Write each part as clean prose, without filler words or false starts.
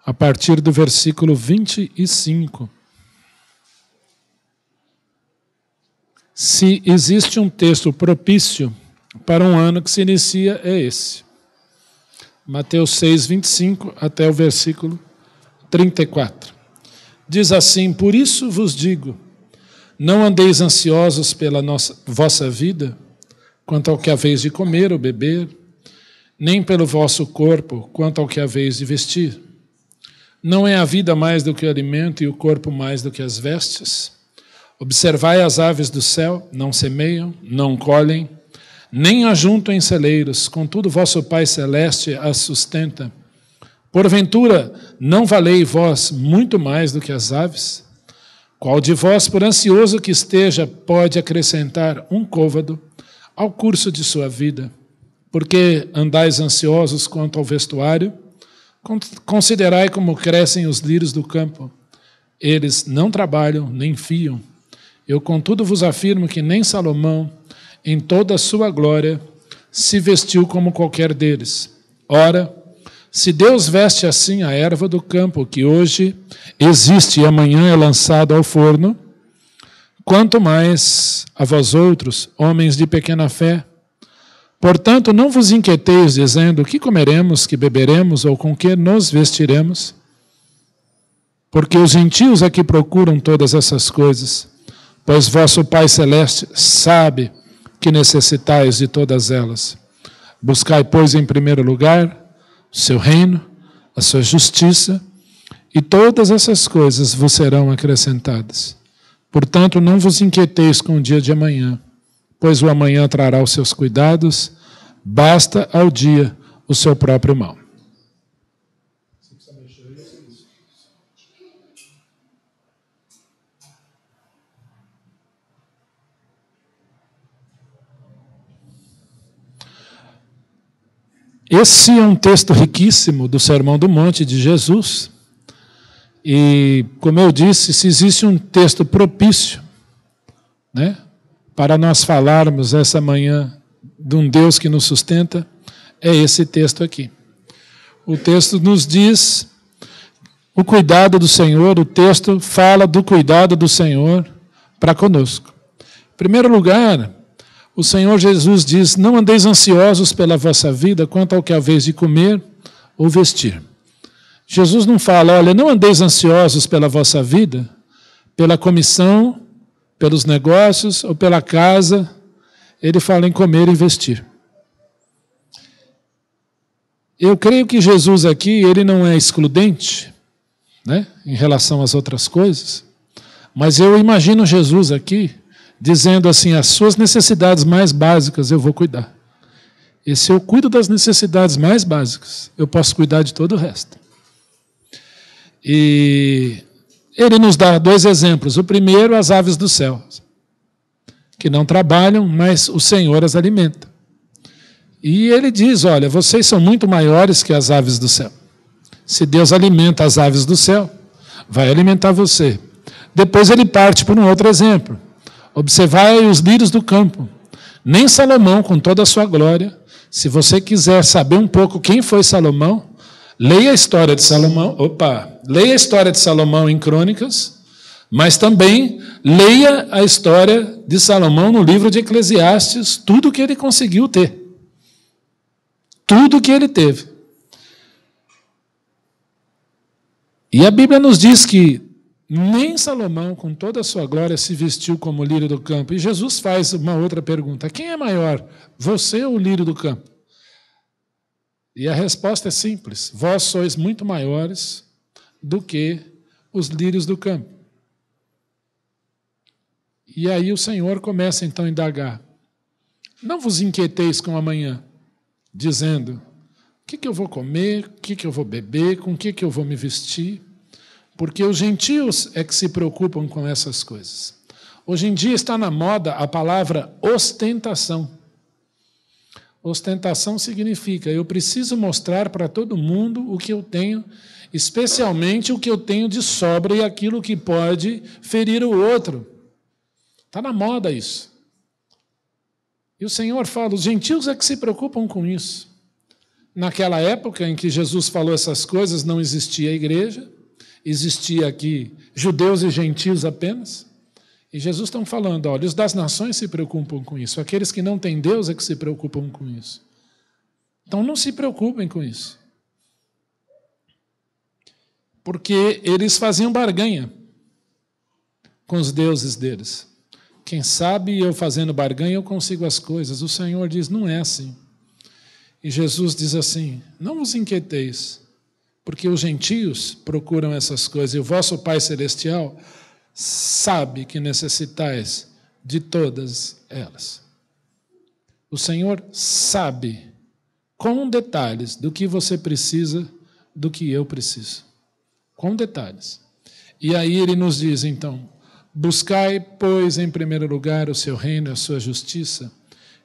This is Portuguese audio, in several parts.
a partir do versículo 25. Se existe um texto propício para um ano que se inicia, é esse. Mateus 6, 25 até o versículo 34. Diz assim: por isso vos digo, não andeis ansiosos pela vossa vida, quanto ao que haveis de comer ou beber, nem pelo vosso corpo, quanto ao que haveis de vestir. Não é a vida mais do que o alimento e o corpo mais do que as vestes? Observai as aves do céu, não semeiam, não colhem, nem ajuntam em celeiros, contudo vosso Pai Celeste as sustenta. Porventura, não valei vós muito mais do que as aves? Qual de vós, por ansioso que esteja, pode acrescentar um côvado ao curso de sua vida? Porque andais ansiosos quanto ao vestuário? Considerai como crescem os lírios do campo. Eles não trabalham, nem fiam. Eu, contudo, vos afirmo que nem Salomão, em toda a sua glória, se vestiu como qualquer deles. Ora, se Deus veste assim a erva do campo, que hoje existe e amanhã é lançada ao forno, quanto mais a vós outros, homens de pequena fé. Portanto, não vos inquieteis dizendo que comeremos, que beberemos ou com que nos vestiremos, porque os gentios é que procuram todas essas coisas, pois vosso Pai Celeste sabe que necessitais de todas elas. Buscai, pois, em primeiro lugar o seu reino, a sua justiça, e todas essas coisas vos serão acrescentadas. Portanto, não vos inquieteis com o dia de amanhã, pois o amanhã trará os seus cuidados, basta ao dia o seu próprio mal. Esse é um texto riquíssimo do Sermão do Monte de Jesus. E, como eu disse, se existe um texto propício, né, para nós falarmos essa manhã de um Deus que nos sustenta, é esse texto aqui. O texto nos diz o cuidado do Senhor, o texto fala do cuidado do Senhor para conosco. Em primeiro lugar, o Senhor Jesus diz: não andeis ansiosos pela vossa vida quanto ao que haveis de comer ou vestir. Jesus não fala, olha, não andeis ansiosos pela vossa vida, pela comissão, pelos negócios ou pela casa. Ele fala em comer e vestir. Eu creio que Jesus aqui, ele não é excludente, né, em relação às outras coisas, mas eu imagino Jesus aqui dizendo assim: as suas necessidades mais básicas eu vou cuidar. E se eu cuido das necessidades mais básicas, eu posso cuidar de todo o resto. E ele nos dá dois exemplos. O primeiro, as aves do céu, que não trabalham, mas o Senhor as alimenta. E ele diz, olha, vocês são muito maiores que as aves do céu. Se Deus alimenta as aves do céu, vai alimentar você. Depois ele parte por um outro exemplo. Observai os lírios do campo. Nem Salomão, com toda a sua glória, se você quiser saber um pouco quem foi Salomão, leia a história de Salomão, leia a história de Salomão em Crônicas, mas também leia a história de Salomão no livro de Eclesiastes, tudo que ele conseguiu ter. Tudo que ele teve. E a Bíblia nos diz que nem Salomão, com toda a sua glória, se vestiu como o lírio do campo. E Jesus faz uma outra pergunta: quem é maior, você ou o lírio do campo? E a resposta é simples: vós sois muito maiores do que os lírios do campo. E aí o Senhor começa então a indagar: não vos inquieteis com amanhã, dizendo, o que eu vou comer, o que eu vou beber, com o que eu vou me vestir? Porque os gentios é que se preocupam com essas coisas. Hoje em dia está na moda a palavra ostentação. Ostentação significa, eu preciso mostrar para todo mundo o que eu tenho, especialmente o que eu tenho de sobra e aquilo que pode ferir o outro. Está na moda isso. E o Senhor fala, os gentios é que se preocupam com isso. Naquela época em que Jesus falou essas coisas, não existia a igreja, existia aqui judeus e gentios apenas. E Jesus está falando, olha, os das nações se preocupam com isso, aqueles que não têm Deus é que se preocupam com isso. Então não se preocupem com isso. Porque eles faziam barganha com os deuses deles. Quem sabe eu fazendo barganha eu consigo as coisas. O Senhor diz, não é assim. E Jesus diz assim, não vos inquieteis, porque os gentios procuram essas coisas, e o vosso Pai Celestial sabe que necessitais de todas elas. O Senhor sabe, com detalhes, do que você precisa, do que eu preciso. Com detalhes. E aí ele nos diz, então, buscai, pois, em primeiro lugar o seu reino e a sua justiça,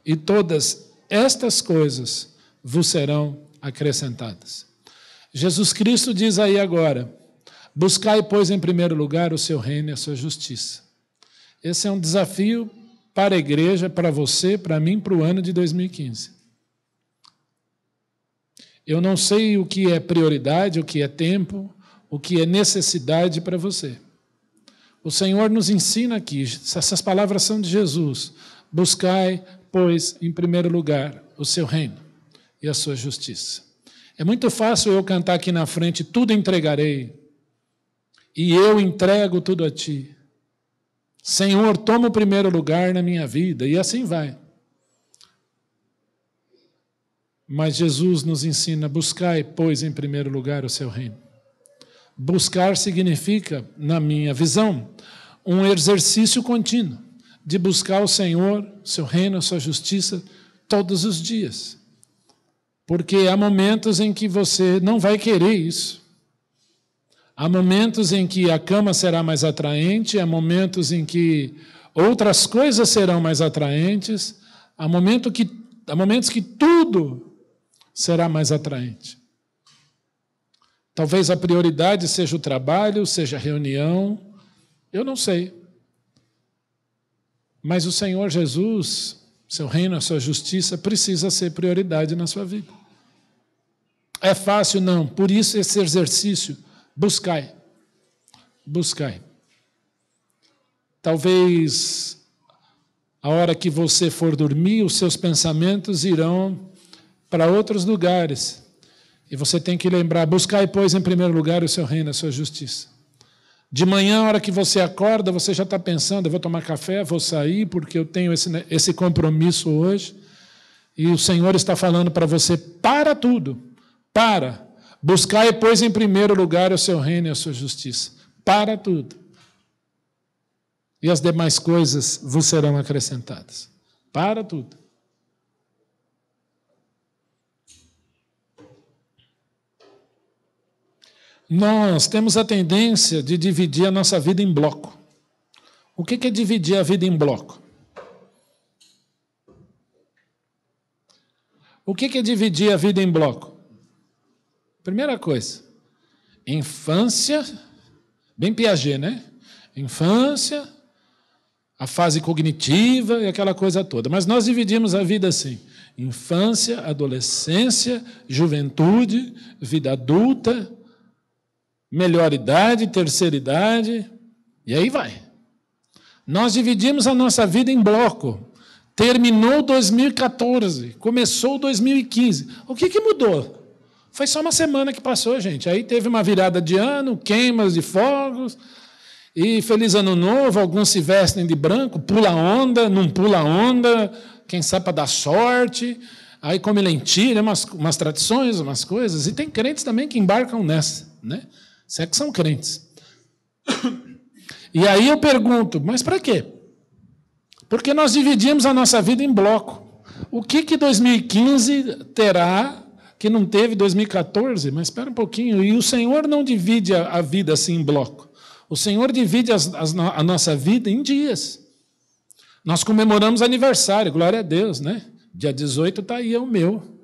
e todas estas coisas vos serão acrescentadas. Jesus Cristo diz aí agora, buscai, pois, em primeiro lugar o seu reino e a sua justiça. Esse é um desafio para a igreja, para você, para mim, para o ano de 2015. Eu não sei o que é prioridade, o que é tempo, o que é necessidade para você. O Senhor nos ensina aqui, essas palavras são de Jesus. Buscai, pois, em primeiro lugar o seu reino e a sua justiça. É muito fácil eu cantar aqui na frente, tudo entregarei, e eu entrego tudo a ti. Senhor, toma o primeiro lugar na minha vida, e assim vai. Mas Jesus nos ensina, buscai, pois, em primeiro lugar o seu reino. Buscar significa, na minha visão, um exercício contínuo de buscar o Senhor, seu reino, a sua justiça, todos os dias. Porque há momentos em que você não vai querer isso. Há momentos em que a cama será mais atraente, há momentos em que outras coisas serão mais atraentes, há momentos que tudo será mais atraente. Talvez a prioridade seja o trabalho, seja a reunião, eu não sei. Mas o Senhor Jesus, seu reino, a sua justiça, precisa ser prioridade na sua vida. É fácil? Não. Por isso esse exercício, buscai. Buscai. Talvez a hora que você for dormir, os seus pensamentos irão para outros lugares. E você tem que lembrar, buscai, pois, em primeiro lugar o seu reino, a sua justiça. De manhã, a hora que você acorda, você já está pensando, eu vou tomar café, vou sair, porque eu tenho esse compromisso hoje. E o Senhor está falando para você, para tudo, para. Buscai, pois, em primeiro lugar o seu reino e a sua justiça. Para tudo. E as demais coisas vos serão acrescentadas. Para tudo. Nós temos a tendência de dividir a nossa vida em bloco. O que é dividir a vida em bloco? O que é dividir a vida em bloco? Primeira coisa, infância, bem Piaget, né? Infância, a fase cognitiva e aquela coisa toda. Mas nós dividimos a vida assim: infância, adolescência, juventude, vida adulta, melhor idade, terceira idade, e aí vai. Nós dividimos a nossa vida em bloco. Terminou 2014, começou 2015. O que mudou? Foi só uma semana que passou, gente. Aí teve uma virada de ano, queimas de fogos, e feliz ano novo, alguns se vestem de branco, pula onda, não pula onda, quem sabe para dar sorte, aí come lentilha, umas tradições, umas coisas, e tem crentes também que embarcam nessa, né? Se é que são crentes. E aí eu pergunto, mas para quê? Porque nós dividimos a nossa vida em bloco. O que 2015 terá que não teve 2014? Mas espera um pouquinho. E o Senhor não divide a vida assim em bloco. O Senhor divide a nossa vida em dias. Nós comemoramos aniversário, glória a Deus, né? Dia 18 está aí, é o meu.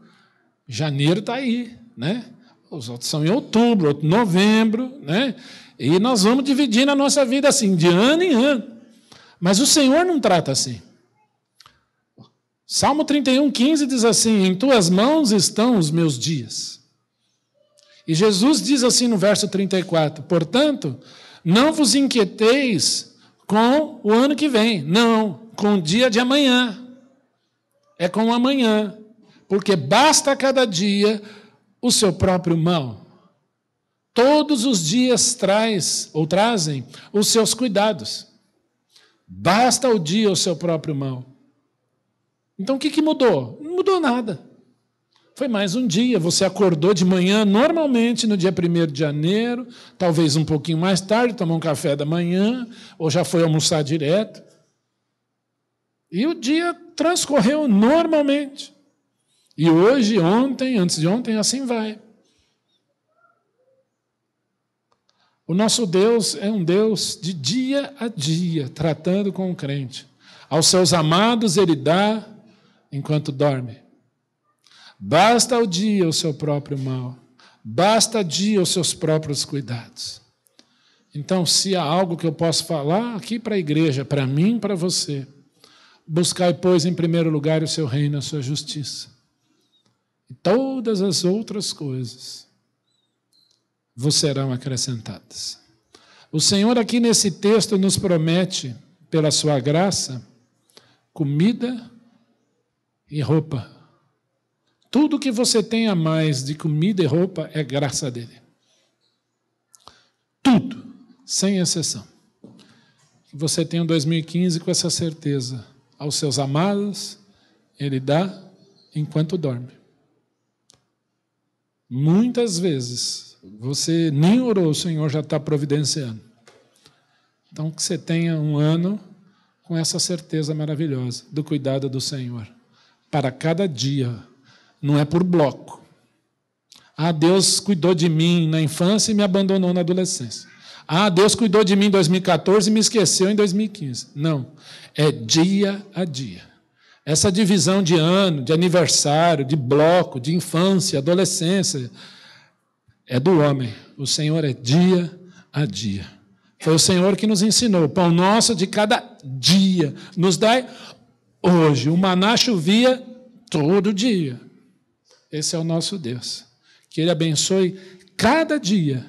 Janeiro está aí, né? Os outros são em outubro, novembro, né? E nós vamos dividindo a nossa vida assim, de ano em ano. Mas o Senhor não trata assim. Salmo 31:15 diz assim: em tuas mãos estão os meus dias. E Jesus diz assim no verso 34: portanto, não vos inquieteis com o ano que vem, não, com o dia de amanhã. É com o amanhã, porque basta a cada dia o seu próprio mal. Todos os dias trazem os seus cuidados. Basta o dia o seu próprio mal. Então o que mudou? Não mudou nada. Foi mais um dia. Você acordou de manhã, normalmente no dia 1º de janeiro, talvez um pouquinho mais tarde, tomou um café da manhã, ou já foi almoçar direto. E o dia transcorreu normalmente. E hoje, ontem, antes de ontem, assim vai. O nosso Deus é um Deus de dia a dia, tratando com o crente. Aos seus amados ele dá enquanto dorme. Basta ao dia o seu próprio mal. Basta ao dia os seus próprios cuidados. Então, se há algo que eu posso falar aqui para a igreja, para mim e para você, buscai, pois, em primeiro lugar o seu reino e a sua justiça. E todas as outras coisas vos serão acrescentadas. O Senhor aqui nesse texto nos promete, pela sua graça, comida e roupa. Tudo que você tem a mais de comida e roupa é graça dele. Tudo, sem exceção. Que você tenha um 2015 com essa certeza. Aos seus amados, ele dá enquanto dorme. Muitas vezes, você nem orou, o Senhor já está providenciando. Então, que você tenha um ano com essa certeza maravilhosa do cuidado do Senhor. Para cada dia, não é por bloco. Ah, Deus cuidou de mim na infância e me abandonou na adolescência. Ah, Deus cuidou de mim em 2014 e me esqueceu em 2015. Não, é dia a dia. Essa divisão de ano, de aniversário, de bloco, de infância, adolescência, é do homem. O Senhor é dia a dia. Foi o Senhor que nos ensinou. O pão nosso de cada dia nos dai hoje. O maná chovia todo dia. Esse é o nosso Deus. Que Ele abençoe cada dia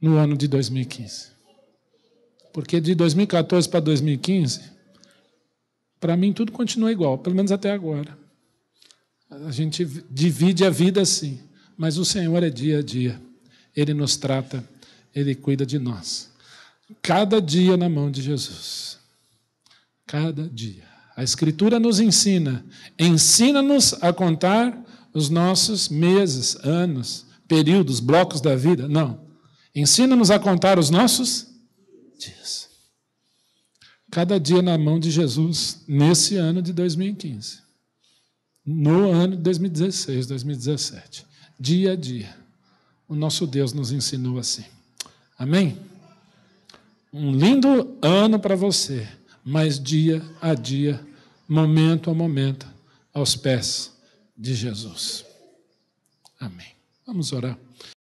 no ano de 2015. Porque de 2014 para 2015, para mim tudo continua igual, pelo menos até agora. A gente divide a vida assim. Mas o Senhor é dia a dia. Ele nos trata, Ele cuida de nós. Cada dia na mão de Jesus. Cada dia. A Escritura nos ensina-nos a contar os nossos meses, anos, períodos, blocos da vida. Não. Ensina-nos a contar os nossos dias. Cada dia na mão de Jesus, nesse ano de 2015. No ano de 2016, 2017. Dia a dia. O nosso Deus nos ensinou assim. Amém? Um lindo ano para você, mas dia a dia, momento a momento, aos pés de Jesus. Amém. Vamos orar.